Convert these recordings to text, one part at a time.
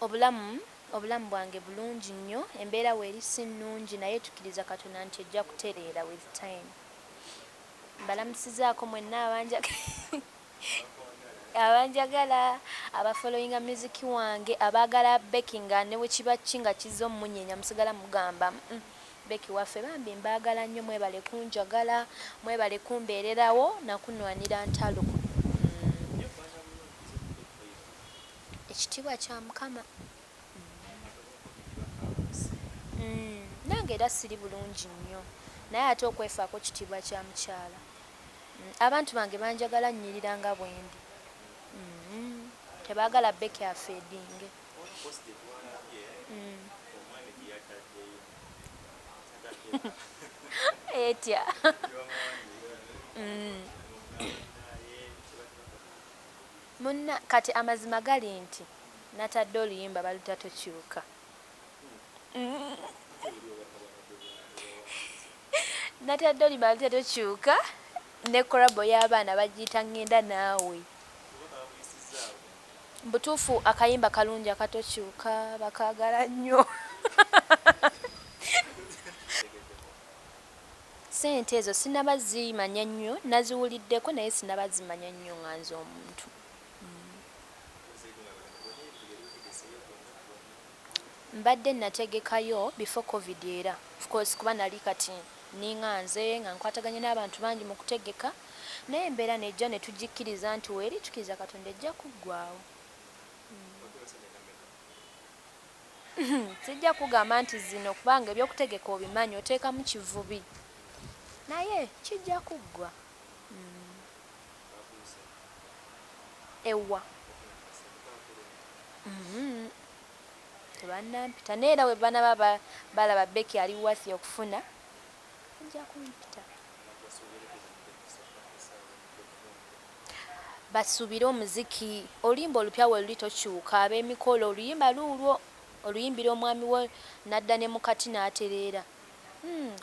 obulamu bwange bulungi nnyo, embeera weeri si nnungi naye tukkiriza Katonda nti ejja kutereera with time. Mbalamusizaako mwenna abanjagala abafollowinga music wange, abaagala Becky nga ne bwe kiba ki nga kizza omumunyeenya musigala mugamba Becky waffe bambi mbaagala nnyo, mwebale kunjagala, mwebale kumbeererawo nakunwanira ntalo. Ekitiibwa kya Mukama. Nange era siri bulungi nnyo naye ate okwefaako kitiibwa kya mukyala. Abantu bange banjagala nnyirira nga bwendi. Tebaagala Becky afeedinge. Etya. Munna kati amazima gali nti natadde oluyimba baluta tokyuka. Natadde oluyimba baluta tokyuka ne korabo y'abaana bagiyita ngenda naawe. Butuufu akayimba kalungi akatokyuka bakaagala nnyo. Sente ezo sinaba zimanya nnyo, naziwuliddeko naye sinaba zimanya nnyo nga nze omuntu. Mbadde nategekayo before COVID era, of course kuba nali kati ninganze nga nkwataganye n'abantu bangi mu kutegeka, naye embeera nejja ne tugikkiriza nti weeri tukkiriza Katonda ejja kuggwaawo. Sijja kugamba nti zino kubanga ebyokutegeka obimanyi oteekamu kivubi naye kijja kuggwa. Ewa tebanampita naye era bwe banaba balaba Becky ali wasi okufuna ajja kumpita. Basuubire omuziki, oluyimba olupya we luli tokyuka, ab'emikolo oluyimba luulwo oluyimbira omwami we n'adda ne mukati n'atereera.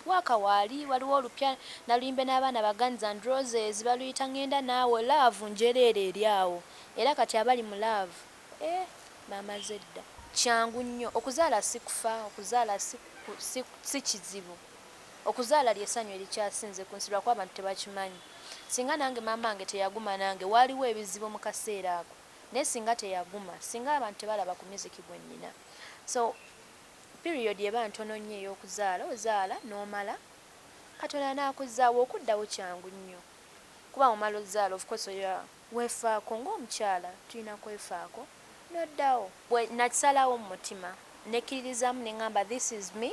Waka waali waliwo olupya naluyimbe n'abaana ba Guns and Roses baluyita ngenda naawe, laavu njereere eri awo era kati abali mu laavu maama zedda. Kyangu nnyo okuzaala si kufa, okuzaala si kizibu, okuzaala ly'essanyu erikyasinze ku nsi lwakuba abantu tebakimanyi. Singa nange maama wange teyaguma nange waaliwo ebizibu mu kaseera ako, naye singa teyaguma, singa abantu tebalaba ku muziki gwe nnina. So period eba ntono nnyo ey'okuzaala, ozaala n'omala Katonda n'akuzaawo, okuddawo kyangu nnyo kuba omala ozaala of course weefaako ng'omukyala tulina kwefaako n'oddawo. Bwe nakisalawo mu mutima nekkiririzamu ne ngamba this is me.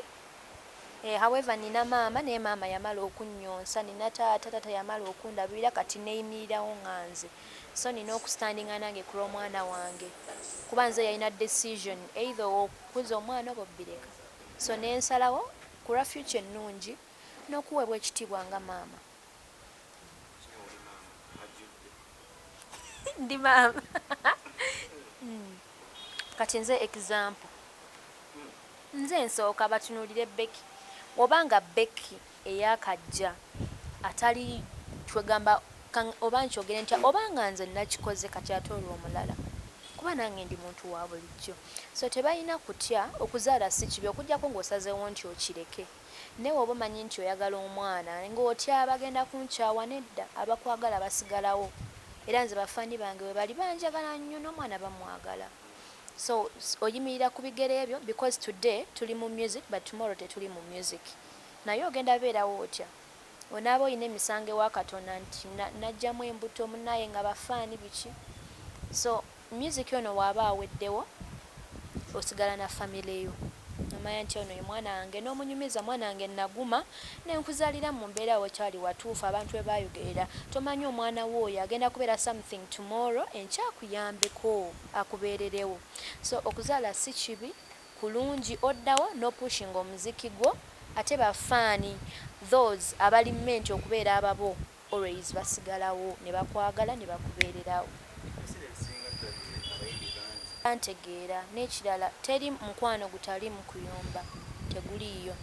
However nina maama naye maama yamala okunnyonsa, nina taata yamala okundabirira, kati neeyimirirawo nga nze. So nina okustandinga nange ku lw'omwana wange kuba nze yalina decision either okukuza omwana oba obbireka. So nensalawo ku lwa future ennungi n'okuweebwa ekitiibwa nga maama. Ndi maama. Kati nze example, nze nsooka batunuulire Becky. Obanga Becky eyakajja atali twegamba oba nkyogere ntya obanga nze nakikoze kati ate olwo omulala kuba nange ndi muntu wa bulijjo. So tebalina kutya okuzaala si kibi okuggyako ng'osazeewo nti okireke. Naye oba omanyi nti oyagala omwana ng'otya bagenda kunkyawa, nedda, abakwagala basigalawo. Era nze bafaani bange bwe bali banjagala nnyo n'omwana bamwagala. So oyimirira ku bigere ebyo because today tuli mu music but tomorrow tetuli mu music. Naye ogenda beerawo otya? Onaaba olina emisango ewa Katonda nti najjamu embuto munnaye nga bafaani biki. So music ono waaba aweddewo osigala na family yo. Omanya nti ono ye mwana wange n'omunyumiza, mwana wange naguma nenkuzaalira mu mbeera wekyali watuufu abantu we bayogerera. Tomanyi omwana wo oyo agenda kubeera something tomorrow enkyakuyambeko akubeererewo. So okuzaala si kibi, kulungi oddawo n'opushinga omuziki gwo. Ate bafaani those abali ment okubeera ababo always basigalawo ne bakwagala ne bakubeererawo. Antegeera n'ekirala teri mukwano gutali mu kuyomba. teguliiyo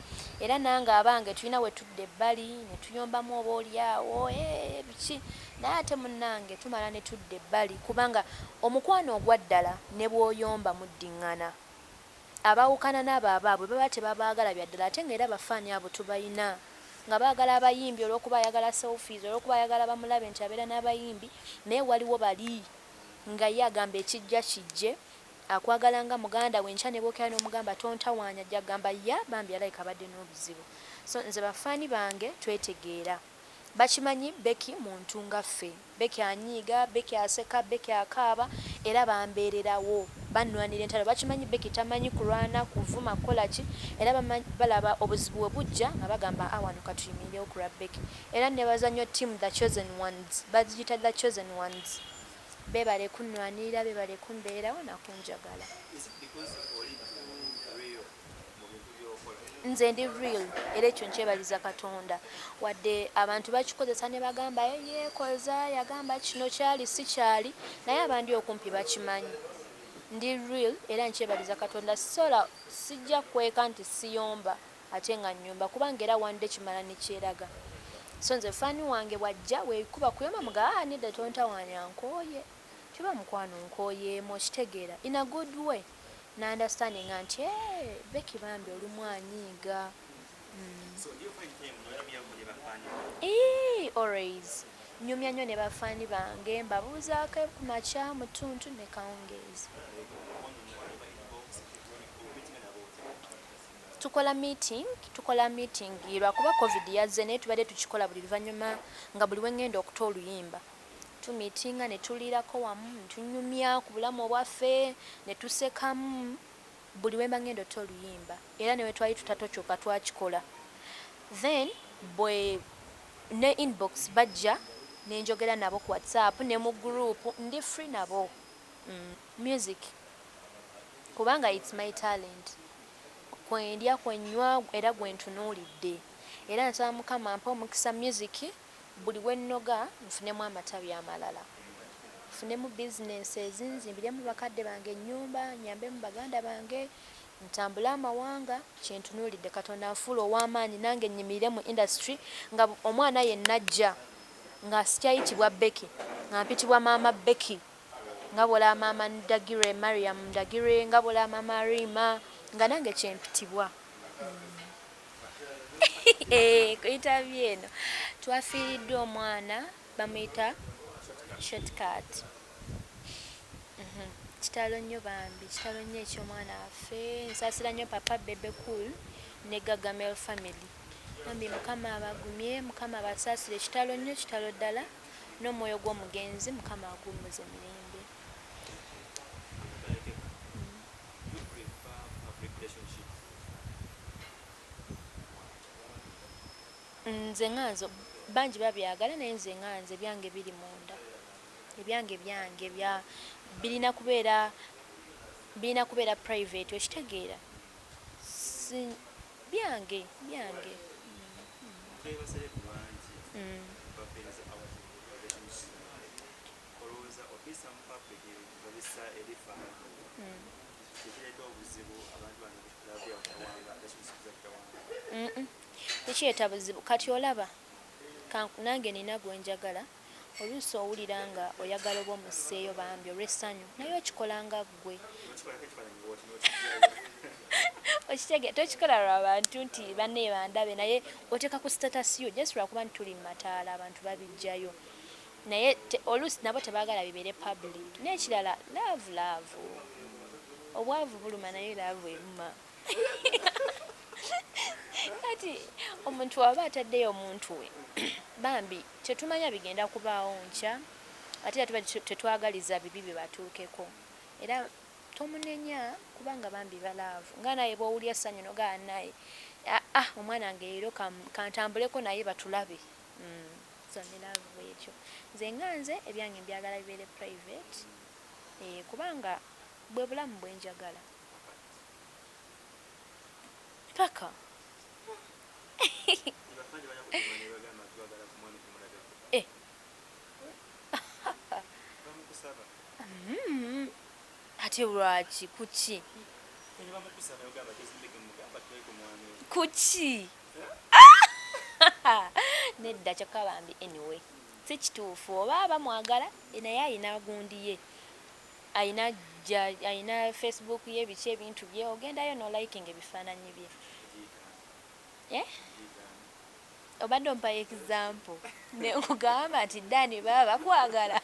era nange abange tulina we tudde ebbali ne tuyombamu oba oliawo biki naye ate munnange tumala ne tudde ebbali kubanga omukwano ogwa ddala ne bw'oyomba muddiŋŋana abawukana n'abo abaabwe baba tebabaagala bya ddala ate ng'era bafaani abo tubayina nga baagala abayimbi olw'okuba ayagala selfies olw'okuba ayagala bamulabe nti abeera n'abayimbi naye waliwo bali nga ye agamba ekijja kijje akwagala nga muganda we nkya ne bwokera n'omugamba tontawaanya ajja kugamba ya bambi alayika abadde n'obuzibu so nze bafaani bange twetegeera bakimanyi Becky muntu nga ffe Becky anyiiga Becky aseka Becky akaaba era bambeererawo bannwanira entalo bakimanyi Becky tamanyi kulwana kuvuma kukola ki era balaba obuzibu bwe bujja nga bagamba awano katuyimirirewo ku lwa Becky era ne bazannyo team the chosen ones baziyita the chosen ones beebale kunnwanirira beebale kumbeerawo nakunjagala nze ndi real era ekyo nkyebaliza Katonda wadde abantu bakikozesa ne bagamba yeekoza yagamba kino kyali si kyali naye abandi okumpi bakimanyi ndi real era nkyebaliza Katonda sola sijja kweka nti siyomba ate nga nnyumba kubanga era wande kimala nekyeraga so nze faani wange wajja weekuba kuyomba mugaa nidda tontawaanya nkooye kiba mukwano nkooyeemu okitegeera in a good way na understanding nti Becky bambi oli mwanyiiga always nyumya nnyo ne bafaani bange mbabuuzaako ku makya mutuntu ne kawungeezi tukola meeting lwakuba covid yazze naye tubadde tukikola buli luvannyuma nga buli wengenda okuta oluyimba tumiitinga ne tuliirako wamu ne tunyumya ku bulamu obwaffe ne tusekamu buli wemba ngenda otta oluyimba era newe twali tutatokyuka twakikola then bwe ne inbox bajja nenjogera nabo ku WhatsApp ne mu group ndi free nabo music kubanga it's my talent kwendya kwenywa era gwentunuulidde era nsaba Mukama mpa omukisa music buli wennoga nfunemu amatabi amalala nfunemu businesses nzimbiremu bakadde bange ennyumba nyambemu baganda bange ntambule amawanga kyentunuulidde Katonda nfuula ow'amaanyi nange nnyimire mu industry nga omwana yenna ajja nga sikyayitibwa Becky nga mpitibwa maama Becky nga bw'olaba maama Ndagire Mariam Ndagire nga bw'olaba maama Rima nga nange kyempitibwa kuyitabi eno twafiiriddwa omwana bamuyita shortcut kitalo nnyo bambi kitalo nnyo ekyomwana waffe nsaasira nnyo papa bebe cool ne gagamel family bambi Mukama abagumye Mukama abasaasire kitalo nnyo kitalo ddala n'omwoyo gw'omugenzi Mukama agummuze mirembe nze nganzo bangi babyagala naye nze nganze byange biri munda ebyange birina kubeera private okitegeera byange tekireeta buzibu kati olaba nange nina gwenjagala oluusi owulira nga oyagala oba omuseeyo bambi olw'essanyu naye okikolanga ggwe tokikola lw'abantu nti banne bandabe naye oteeka ku status yo just lwakuba nti tuli mu mataala abantu babijjayo naye oluusi nabo tebaagala bibeere public n'ekirala laavu obwavu buluma naye laavu eruma kati omuntu waba ataddeyo omuntu we bambi tetumanya bigenda kubaawo nkya ate era tuba tetwagaliza bibi bye batuukeko era tomunenya kubanga bambi balaavu nga naye bw'owulya essanyu nogaa naye omwana wange leero kantambuleko naye batulabe so ne laavu ekyo nze nganze ebyange mbyagala bibeere private kubanga bwe bulamu bwenjagala paka ate lwaki kuki kuki nedda kyokka bambi anyway si kituufu oba bamwagala naye ayina gundi ye ayina Facebook ye biki ebintu bye ogendayo no liking ebifaananyi bye obadde ompa example ne nkugamba nti Dani baba bakwagala